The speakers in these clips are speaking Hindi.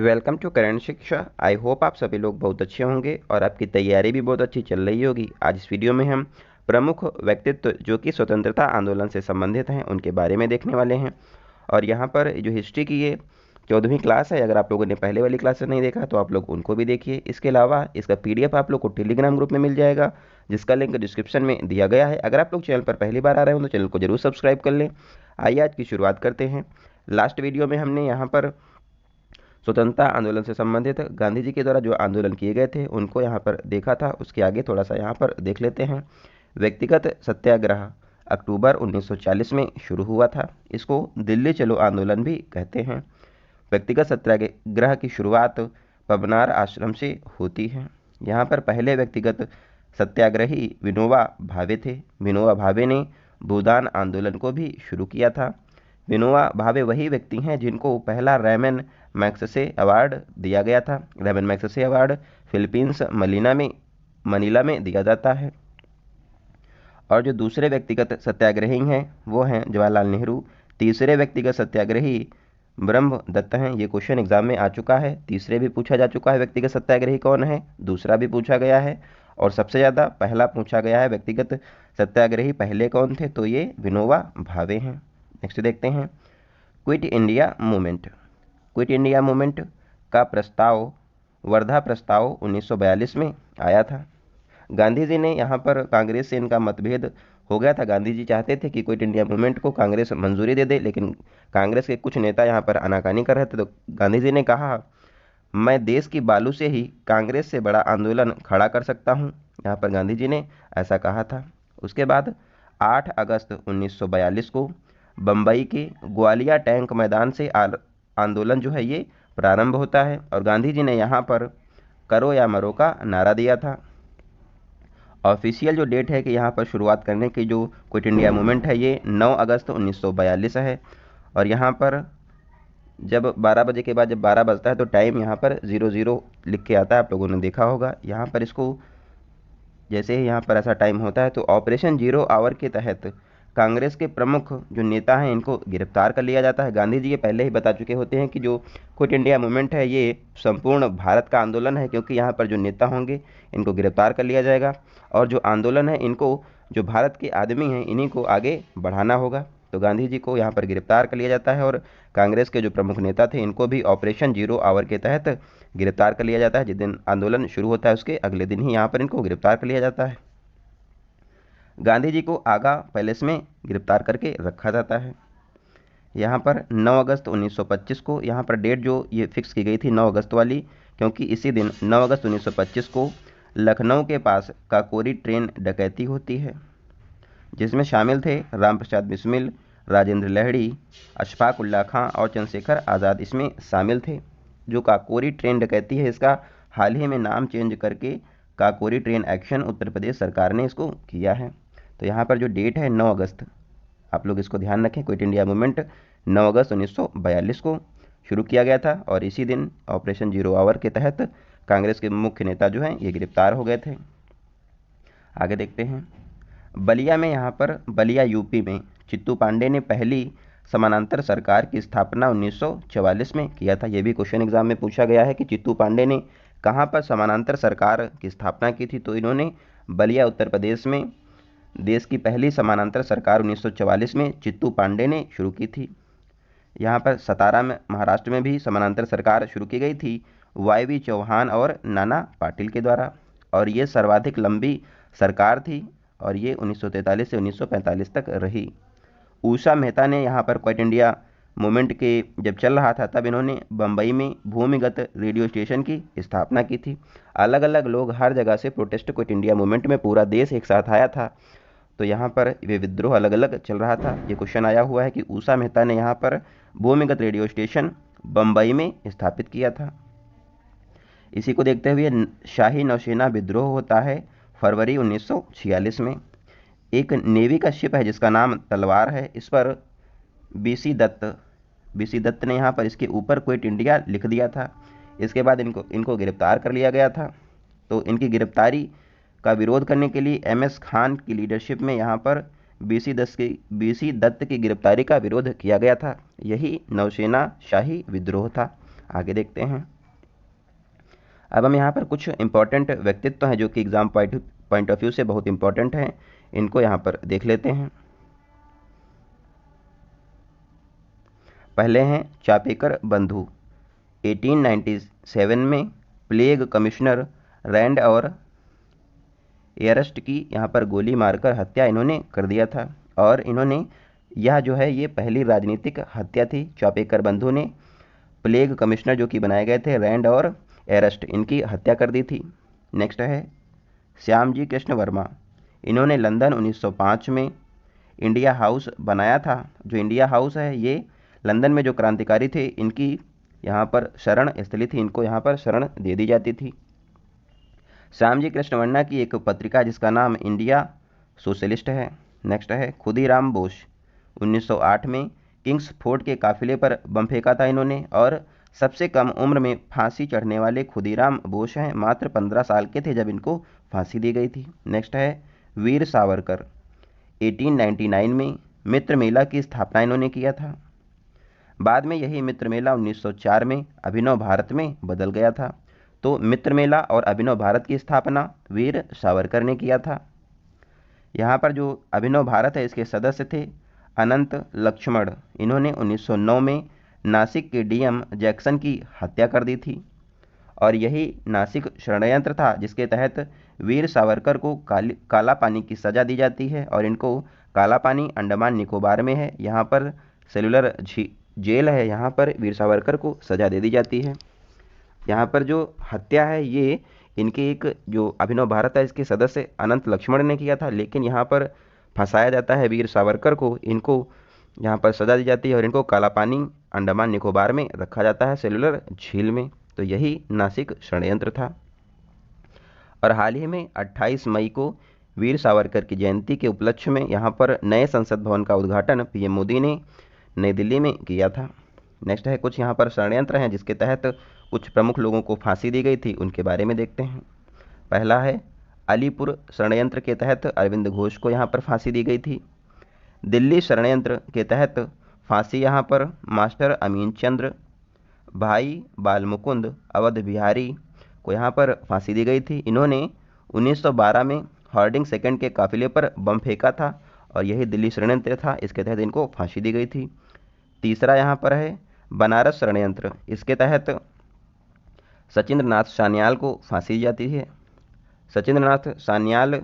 वेलकम टू करंट शिक्षा। आई होप आप सभी लोग बहुत अच्छे होंगे और आपकी तैयारी भी बहुत अच्छी चल रही होगी। आज इस वीडियो में हम प्रमुख व्यक्तित्व जो कि स्वतंत्रता आंदोलन से संबंधित हैं उनके बारे में देखने वाले हैं। और यहाँ पर जो हिस्ट्री की ये 14वीं क्लास है, अगर आप लोगों ने पहले वाली क्लास नहीं देखा तो आप लोग उनको भी देखिए। इसके अलावा इसका PDF आप लोग को टेलीग्राम ग्रुप में मिल जाएगा, जिसका लिंक डिस्क्रिप्शन में दिया गया है। अगर आप लोग चैनल पर पहली बार आ रहे हो तो चैनल को जरूर सब्सक्राइब कर लें। आइए आज की शुरुआत करते हैं। लास्ट वीडियो में हमने यहाँ पर स्वतंत्रता आंदोलन से संबंधित गांधी जी के द्वारा जो आंदोलन किए गए थे उनको यहाँ पर देखा था। उसके आगे थोड़ा सा यहाँ पर देख लेते हैं। व्यक्तिगत सत्याग्रह अक्टूबर 1940 में शुरू हुआ था। इसको दिल्ली चलो आंदोलन भी कहते हैं। व्यक्तिगत सत्याग्रह की शुरुआत पवनार आश्रम से होती है। यहाँ पर पहले व्यक्तिगत सत्याग्रही विनोबा भावे थे। विनोबा भावे ने भूदान आंदोलन को भी शुरू किया था। विनोबा भावे वही व्यक्ति हैं जिनको पहला रैमन मैग्सेसे अवार्ड दिया गया था। Ramon Magsaysay award Philippines Manila में दिया जाता है। और जो दूसरे व्यक्तिगत सत्याग्रही हैं वो हैं जवाहरलाल नेहरू। तीसरे व्यक्तिगत सत्याग्रही ब्रह्म दत्त हैं। ये क्वेश्चन एग्जाम में आ चुका है। तीसरे भी पूछा जा चुका है व्यक्तिगत सत्याग्रही कौन है, दूसरा भी पूछा गया है और सबसे ज़्यादा पहला पूछा गया है व्यक्तिगत सत्याग्रही पहले कौन थे, तो ये विनोबा भावे हैं। नेक्स्ट देखते हैं quit India movement. Quit India movement का प्रस्ताव वर्धा प्रस्ताव 1942 में आया था। गांधी जी ने यहाँ पर कांग्रेस से इनका मतभेद हो गया था। गांधी जी चाहते थे कि क्विट इंडिया मूवमेंट को कांग्रेस मंजूरी दे दे, लेकिन कांग्रेस के कुछ नेता यहाँ पर आनाकानी कर रहे थे। तो गांधी जी ने कहा, मैं देश की बालू से ही कांग्रेस से बड़ा आंदोलन खड़ा कर सकता हूँ। यहाँ पर गांधी जी ने ऐसा कहा था। उसके बाद 8 अगस्त 1942 को बम्बई के ग्वालिया टैंक मैदान से आंदोलन जो है ये प्रारंभ होता है और गांधी जी ने यहाँ पर करो या मरो का नारा दिया था। ऑफिशियल जो डेट है कि यहाँ पर शुरुआत करने की जो क्विट इंडिया मूवमेंट है ये 9 अगस्त 1942 है। और यहाँ पर जब 12 बजे के बाद जब 12 बजता है तो टाइम यहाँ पर 00 लिख के आता है, आप लोगों ने देखा होगा। यहाँ पर इसको जैसे ही यहाँ पर ऐसा टाइम होता है तो ऑपरेशन 0 आवर के तहत कांग्रेस के प्रमुख जो नेता हैं इनको गिरफ्तार कर लिया जाता है। गांधी जी ये पहले ही बता चुके होते हैं कि जो क्विट इंडिया मूवमेंट है ये संपूर्ण भारत का आंदोलन है, क्योंकि यहाँ पर जो नेता होंगे इनको गिरफ्तार कर लिया जाएगा और जो आंदोलन है इनको जो भारत के आदमी हैं इन्हीं को आगे बढ़ाना होगा। तो गांधी जी को यहाँ पर गिरफ्तार कर लिया जाता है और कांग्रेस के जो प्रमुख नेता थे इनको भी ऑपरेशन 0 आवर के तहत गिरफ्तार कर लिया जाता है। जिस दिन आंदोलन शुरू होता है उसके अगले दिन ही यहाँ पर इनको गिरफ्तार कर लिया जाता है। गांधी जी को आगा पैलेस में गिरफ्तार करके रखा जाता है। यहाँ पर 9 अगस्त 1925 को यहाँ पर डेट जो ये फिक्स की गई थी 9 अगस्त वाली, क्योंकि इसी दिन 9 अगस्त 1925 को लखनऊ के पास काकोरी ट्रेन डकैती होती है, जिसमें शामिल थे राम प्रसाद बिस्मिल, राजेंद्र लहड़ी, अशफाक उल्ला खां और चंद्रशेखर आज़ाद इसमें शामिल थे। जो काकोरी ट्रेन डकैती है इसका हाल ही में नाम चेंज करके काकोरी ट्रेन एक्शन उत्तर प्रदेश सरकार ने इसको किया है। तो यहाँ पर जो डेट है 9 अगस्त, आप लोग इसको ध्यान रखें। क्विट इंडिया मूवमेंट 9 अगस्त 1942 को शुरू किया गया था और इसी दिन ऑपरेशन 0 आवर के तहत कांग्रेस के मुख्य नेता जो हैं ये गिरफ्तार हो गए थे। आगे देखते हैं बलिया में। यहाँ पर बलिया यूपी में चित्तू पांडे ने पहली समानांतर सरकार की स्थापना 1944 में किया था। यह भी क्वेश्चन एग्जाम में पूछा गया है कि चित्तू पांडे ने कहाँ पर समानांतर सरकार की स्थापना की थी, तो इन्होंने बलिया उत्तर प्रदेश में देश की पहली समानांतर सरकार 1944 में चित्तू पांडे ने शुरू की थी। यहाँ पर सतारा में महाराष्ट्र में भी समानांतर सरकार शुरू की गई थी YV चौहान और नाना पाटिल के द्वारा, और ये सर्वाधिक लंबी सरकार थी और ये 1943 से 1945 तक रही। उषा मेहता ने यहाँ पर क्विट इंडिया मूवमेंट के जब चल रहा था तब इन्होंने बम्बई में भूमिगत रेडियो स्टेशन की स्थापना की थी। अलग अलग लोग हर जगह से प्रोटेस्ट क्विट इंडिया मूवमेंट में पूरा देश एक साथ आया था, तो यहाँ पर वे विद्रोह अलग अलग चल रहा था। ये क्वेश्चन आया हुआ है कि उषा मेहता ने यहाँ पर भूमिगत रेडियो स्टेशन बम्बई में स्थापित किया था। इसी को देखते हुए शाही नौसेना विद्रोह होता है फरवरी 1946 में। एक नेवी का शिप है जिसका नाम तलवार है, इस पर बीसी दत्त ने यहाँ पर इसके ऊपर क्विट इंडिया लिख दिया था। इसके बाद इनको गिरफ्तार कर लिया गया था। तो इनकी गिरफ्तारी का विरोध करने के लिए MS खान की लीडरशिप में यहाँ पर बीसी दत्त की गिरफ्तारी का विरोध किया गया था। यही नौसेना शाही विद्रोह था। आगे देखते हैं। अब हम यहाँ पर कुछ इंपॉर्टेंट व्यक्तित्व हैं जो कि एग्जाम पॉइंट ऑफ व्यू से बहुत इंपॉर्टेंट हैं, इनको यहाँ पर देख लेते हैं। पहले हैं चापेकर बंधु, 1897 में प्लेग कमिश्नर रैंड और एयरस्ट की यहाँ पर गोली मारकर हत्या इन्होंने कर दिया था। और इन्होंने यह जो है ये पहली राजनीतिक हत्या थी। चापेकर बंधु ने प्लेग कमिश्नर जो कि बनाए गए थे रैंड और एयरस्ट, इनकी हत्या कर दी थी। नेक्स्ट है श्यामजी कृष्ण वर्मा, इन्होंने लंदन 1905 में इंडिया हाउस बनाया था। जो इंडिया हाउस है ये लंदन में जो क्रांतिकारी थे इनकी यहाँ पर शरण स्थली थी, इनको यहाँ पर शरण दे दी जाती थी। श्यामजी कृष्ण वर्मा की एक पत्रिका जिसका नाम इंडिया सोशलिस्ट है। नेक्स्ट है खुदीराम बोस, 1908 में किंग्स फोर्ट के काफिले पर बम फेंका था इन्होंने। और सबसे कम उम्र में फांसी चढ़ने वाले खुदीराम बोस हैं, मात्र 15 साल के थे जब इनको फांसी दी गई थी। नेक्स्ट है वीर सावरकर, 1899 में मित्र मेला की स्थापना इन्होंने किया था। बाद में यही मित्र मेला 1904 में अभिनव भारत में बदल गया था। तो मित्र मेला और अभिनव भारत की स्थापना वीर सावरकर ने किया था। यहाँ पर जो अभिनव भारत है इसके सदस्य थे अनंत लक्ष्मण, इन्होंने 1909 में नासिक के डीएम जैक्सन की हत्या कर दी थी। और यही नासिक षड्यंत्र था जिसके तहत वीर सावरकर को काला पानी की सज़ा दी जाती है। और इनको काला पानी अंडमान निकोबार में है, यहाँ पर सेलुलर जेल है, यहाँ पर वीर सावरकर को सज़ा दे दी जाती है। यहाँ पर जो हत्या है ये इनके एक जो अभिनव भारत है इसके सदस्य अनंत लक्ष्मण ने किया था, लेकिन यहाँ पर फंसाया जाता है वीर सावरकर को, इनको यहाँ पर सजा दी जाती है और इनको काला पानी अंडमान निकोबार में रखा जाता है सेलुलर झील में। तो यही नासिक षड्यंत्र था। और हाल ही में 28 मई को वीर सावरकर की जयंती के उपलक्ष्य में यहाँ पर नए संसद भवन का उद्घाटन पीएम मोदी ने नई दिल्ली में किया था। नेक्स्ट है कुछ यहाँ पर षड्यंत्र हैं जिसके तहत कुछ प्रमुख लोगों को फांसी दी गई थी, उनके बारे में देखते हैं। पहला है अलीपुर षड्यंत्र के तहत अरविंद घोष को यहाँ पर फांसी दी गई थी। दिल्ली षड्यंत्र के तहत फांसी यहाँ पर मास्टर अमीन चंद्र, भाई बालमुकुंद अवध बिहारी को यहाँ पर फांसी दी गई थी। इन्होंने 1912 में हार्डिंग सेकंड के काफिले पर बम फेंका था और यही दिल्ली षड्यंत्र था, इसके तहत इनको फांसी दी गई थी। तीसरा यहाँ पर है बनारस षड्यंत्र, इसके तहत सचिंद्र नाथ सान्याल को फांसी दी जाती है। सचिंद्र नाथ सान्याल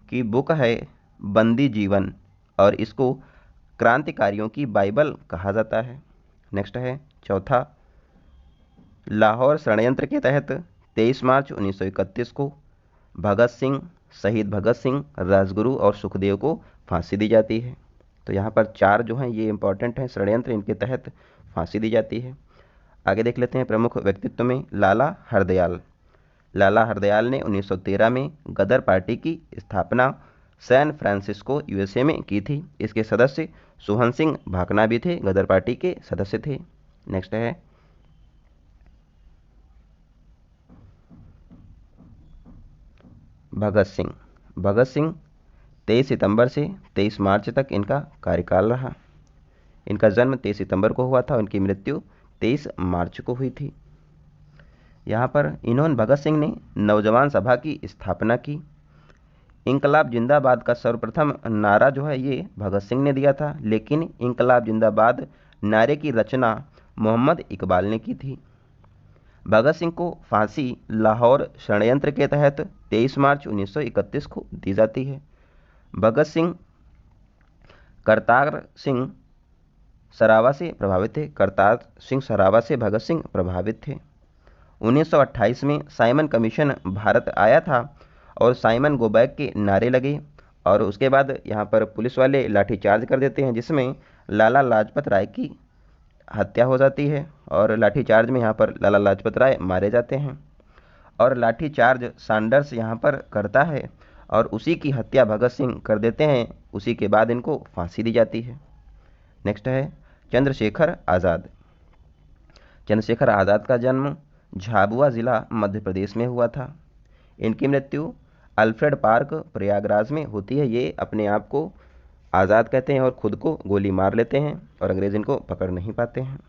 की बुक है बंदी जीवन और इसको क्रांतिकारियों की बाइबल कहा जाता है। नेक्स्ट है चौथा लाहौर षड्यंत्र के तहत 23 मार्च 1931 को भगत सिंह, शहीद भगत सिंह, राजगुरु और सुखदेव को फांसी दी जाती है। तो यहाँ पर 4 जो हैं ये इंपॉर्टेंट हैं षड्यंत्र, इनके तहत फांसी दी जाती है। आगे देख लेते हैं प्रमुख व्यक्तित्व में लाला हरदयाल। लाला हरदयाल ने 1913 में गदर पार्टी की स्थापना सैन फ्रांसिस्को यूएसए में की थी। इसके सदस्य सोहन सिंह भाकना भी थे, गदर पार्टी के सदस्य थे। नेक्स्ट है भगत सिंह। भगत सिंह 23 सितंबर से 23 मार्च तक इनका कार्यकाल रहा। इनका जन्म 23 सितंबर को हुआ था, उनकी मृत्यु 23 मार्च को हुई थी। यहाँ पर इन्होंने भगत सिंह ने नौजवान सभा की स्थापना की। इंकलाब जिंदाबाद का सर्वप्रथम नारा जो है ये भगत सिंह ने दिया था, लेकिन इंकलाब जिंदाबाद नारे की रचना मोहम्मद इकबाल ने की थी। भगत सिंह को फांसी लाहौर षड्यंत्र के तहत 23 मार्च 1931 को दी जाती है। भगत सिंह करतार सिंह सरावा से प्रभावित थे। करतार सिंह सरावा से भगत सिंह प्रभावित थे। 1928 में साइमन कमीशन भारत आया था और साइमन गो बैक के नारे लगे और उसके बाद यहाँ पर पुलिस वाले लाठीचार्ज कर देते हैं जिसमें लाला लाजपत राय की हत्या हो जाती है और लाठीचार्ज में यहाँ पर लाला लाजपत राय मारे जाते हैं और लाठीचार्ज सैंडर्स यहाँ पर करता है और उसी की हत्या भगत सिंह कर देते हैं। उसी के बाद इनको फांसी दी जाती है। नेक्स्ट है चंद्रशेखर आज़ाद। चंद्रशेखर आज़ाद का जन्म झाबुआ ज़िला मध्य प्रदेश में हुआ था। इनकी मृत्यु अल्फ्रेड पार्क प्रयागराज में होती है। ये अपने आप को आज़ाद कहते हैं और ख़ुद को गोली मार लेते हैं और अंग्रेज़ इनको पकड़ नहीं पाते हैं।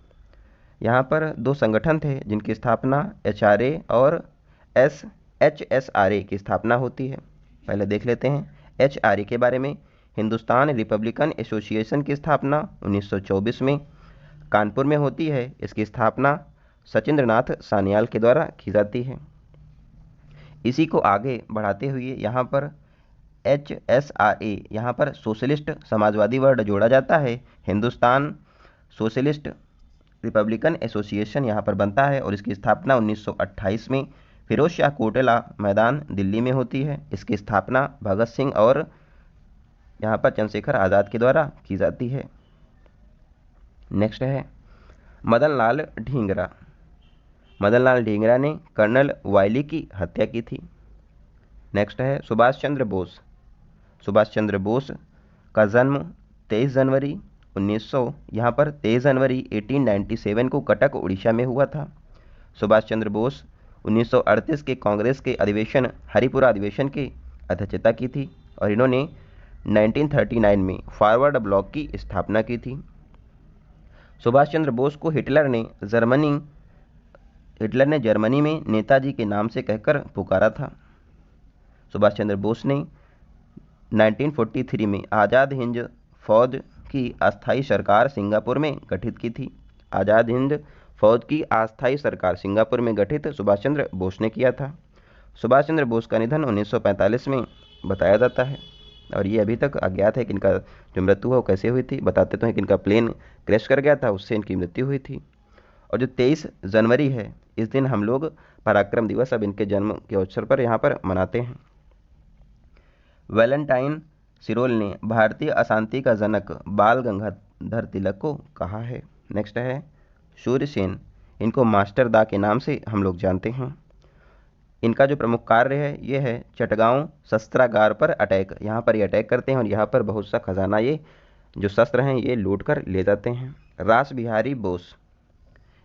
यहाँ पर दो संगठन थे जिनकी स्थापना HRA और HSRA की स्थापना होती है। पहले देख लेते हैं HRA के बारे में। हिंदुस्तान रिपब्लिकन एसोसिएशन की स्थापना 1924 में कानपुर में होती है। इसकी स्थापना सचिंद्रनाथ सान्याल के द्वारा की जाती है। इसी को आगे बढ़ाते हुए यहाँ पर HSRA, यहाँ पर सोशलिस्ट समाजवादी वर्ड जोड़ा जाता है। हिंदुस्तान सोशलिस्ट रिपब्लिकन एसोसिएशन यहाँ पर बनता है और इसकी स्थापना 1928 में फिरोज शाह कोटला मैदान दिल्ली में होती है। इसकी स्थापना भगत सिंह और यहाँ पर चंद्रशेखर आज़ाद के द्वारा की जाती है। नेक्स्ट है मदन लाल ढींगरा। मदन लाल ढींगरा ने कर्नल वायली की हत्या की थी। नेक्स्ट है सुभाष चंद्र बोस। सुभाष चंद्र बोस का जन्म 23 जनवरी 1897 को कटक उड़ीसा में हुआ था। सुभाष चंद्र बोस 1938 के कांग्रेस के अधिवेशन हरिपुरा अधिवेशन की अध्यक्षता की थी और इन्होंने 1939 में फॉरवर्ड ब्लॉक की स्थापना की थी। सुभाष चंद्र बोस को हिटलर ने जर्मनी में नेताजी के नाम से कहकर पुकारा था। सुभाष चंद्र बोस ने 1943 में आज़ाद हिंद फौज की अस्थायी सरकार सिंगापुर में गठित की थी। आज़ाद हिंद फौज की अस्थायी सरकार सिंगापुर में गठित सुभाष चंद्र बोस ने किया था। सुभाष चंद्र बोस का निधन 1945 में बताया जाता है और ये अभी तक अज्ञात है कि इनका जो मृत्यु है वो कैसे हुई थी। बताते तो हैं कि इनका प्लेन क्रैश कर गया था, उससे इनकी मृत्यु हुई थी। और जो 23 जनवरी है, इस दिन हम लोग पराक्रम दिवस अब इनके जन्म के अवसर पर यहाँ पर मनाते हैं। वैलेंटाइन सिरोल ने भारतीय अशांति का जनक बाल गंगाधर तिलक को कहा है। नेक्स्ट है सूर्य सेन। इनको मास्टर दा के नाम से हम लोग जानते हैं। इनका जो प्रमुख कार्य है ये है चटगांव शस्त्रागार पर अटैक। यहाँ पर ये अटैक करते हैं और यहाँ पर बहुत सा खजाना, ये जो शस्त्र हैं ये लूट कर ले जाते हैं। रास बिहारी बोस,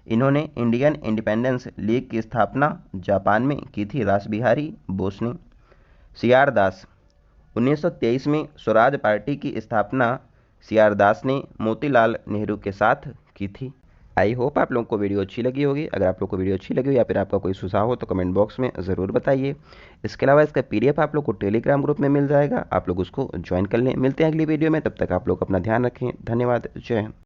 इन्होंने इंडियन इंडिपेंडेंस लीग की स्थापना जापान में की थी। रास बिहारी बोस ने। CR दास, 1923 में स्वराज पार्टी की स्थापना CR दास ने मोतीलाल नेहरू के साथ की थी। आई होप आप लोगों को वीडियो अच्छी लगी होगी। अगर आप लोग को वीडियो अच्छी लगी हो या फिर आपका कोई सुझाव हो तो कमेंट बॉक्स में ज़रूर बताइए। इसके अलावा इसका PDF आप लोग को टेलीग्राम ग्रुप में मिल जाएगा, आप लोग उसको ज्वाइन कर लें। मिलते हैं अगली वीडियो में, तब तक आप लोग अपना ध्यान रखें। धन्यवाद। जय हिंद।